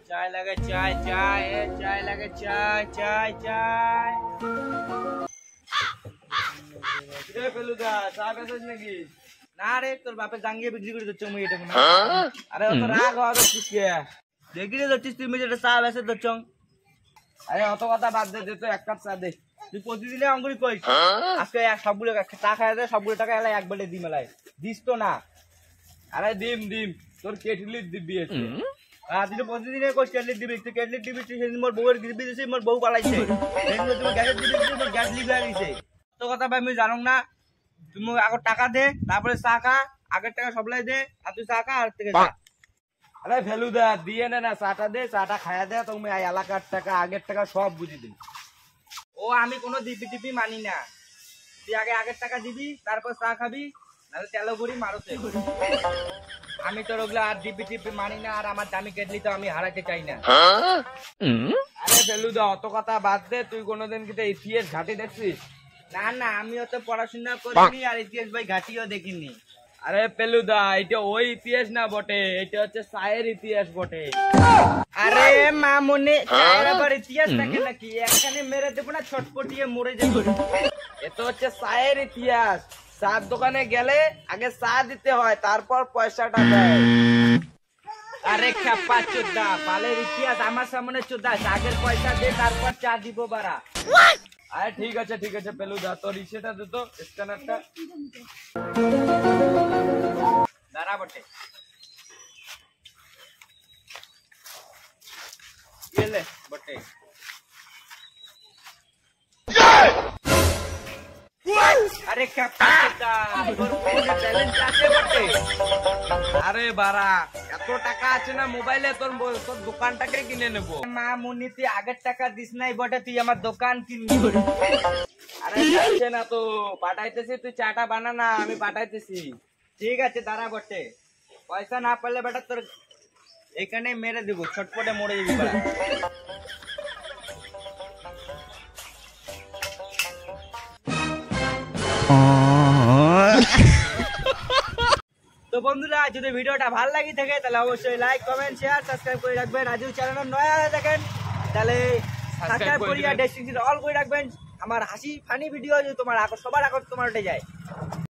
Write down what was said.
চায় লাগে চায় চায় চায় লাগে চায় চায় চায় পেলুদা চা বেচছিস নাকি? না রে তোর বাপে জাঙ্গিয়ে বিক্রি করে দিচ্ছ মুই এটা না। আরে অত রাগ হওয়া দিচ্ছিস কে? দেখি রে দিচ্ছিস তুমি যেটা চা বেচে দিচ্ছ। আরে অত কথা বাদ দে, দে তো এক কাপ চা দে। তুই প্রতিদিনে অঙ্গুরি কইস আজকে সবগুলো চা খাই দে, সবগুলো টাকা এলাই এক বেলে দিম এলাই দিস তো না। আরে দিম দিম তোর কেটলি দিবি আছে। তুই তো প্রতিদিনে কইস কেটলি দিবি, তুই কেটলি দিবি, তুই সেদিন মোর বউয়ের দিবি দিছিস, মোর বউ পালাইছে। সেদিন তুমি গ্যাসের দিবি দিছিস, মোর গ্যাস লিক হয়ে গেছে। তো কথা ভাই আমি জানো না, তুমি আগে টাকা দে তারপরে চা খা, আগের টাকা সবলাই দে আর তুই চা খা আর থেকে যা। আরে ফেলুদা দিয়ে নে না চাটা দে, চাটা খায়া দে, তুমি এলাকার টাকা আগের টাকা সব বুঝি দিন। ও আমি কোনো দিপি টিপি মানি না, তুই আগে আগের টাকা দিবি তারপর চা খাবি, নাহলে তেলো গুড়ি মারতে। আমি তোর ওগুলো আর দিপি টিপি মানি না, আর আমার দামি কেটলি তো আমি হারাতে চাই না। আরে ফেলুদা অত কথা বাদ দে, তুই কোনোদিন কিন্তু ইতিহাস ঘাটি দেখছিস? না না আমি অত পড়াশোনা করিনি আর ইতিহাস বই ঘাটিও দেখিনি। আরে পেলুদা এটা ওই ইতিহাস না বটে, এটা হচ্ছে চায়ের ইতিহাস বটে। আরে মা মনে চায়ের আবার ইতিহাস থাকে নাকি? এখানে মেরে দেবো না ছটপটিয়ে মরে যাবো। এটা হচ্ছে চায়ের ইতিহাস। চার দোকানে গেলে আগে চা দিতে হয়, তারপর পয়সাটা দেয়। আরে খেপা চোদ্দা পালের ইতিহাস আমার সামনে চোদ্দা, আগের পয়সা দে তারপর চা দিব বারা। আরে ঠিক আছে পেলুদা তোর ইসেটা দে তো, স্ক্যানারটা দাঁড়া বটে গেলে বটে। আরে আরে বারা এত টাকা আছে না মোবাইলে, তোর তোর দোকানটাকে কিনে নেবো। মা মুনি তুই আগের টাকা দিস নাই বটে, তুই আমার দোকান কিনবি। আরে যাচ্ছে না তো, পাঠাইতেছি, তুই চাটা বানা না, আমি পাঠাইতেছি। ঠিক আছে দাঁড়া বটে, পয়সা না পারলে বেটা তোর এখানে মেরে দিব, ছটপটে মরে যাবি বাড়া। তো বন্ধুরা যদি ভিডিওটা ভালো লাগি থাকে তাহলে অবশ্যই লাইক কমেন্ট শেয়ার সাবস্ক্রাইব করে রাখবেন। রাজু চ্যানেল নয়া হয়ে থাকেন তাহলে সাবস্ক্রাইব করিয়া ডেসক্রিপশন অল করে রাখবেন। আমার হাসি ফানি ভিডিও যদি তোমার সবার আগত তোমার উঠে যায়।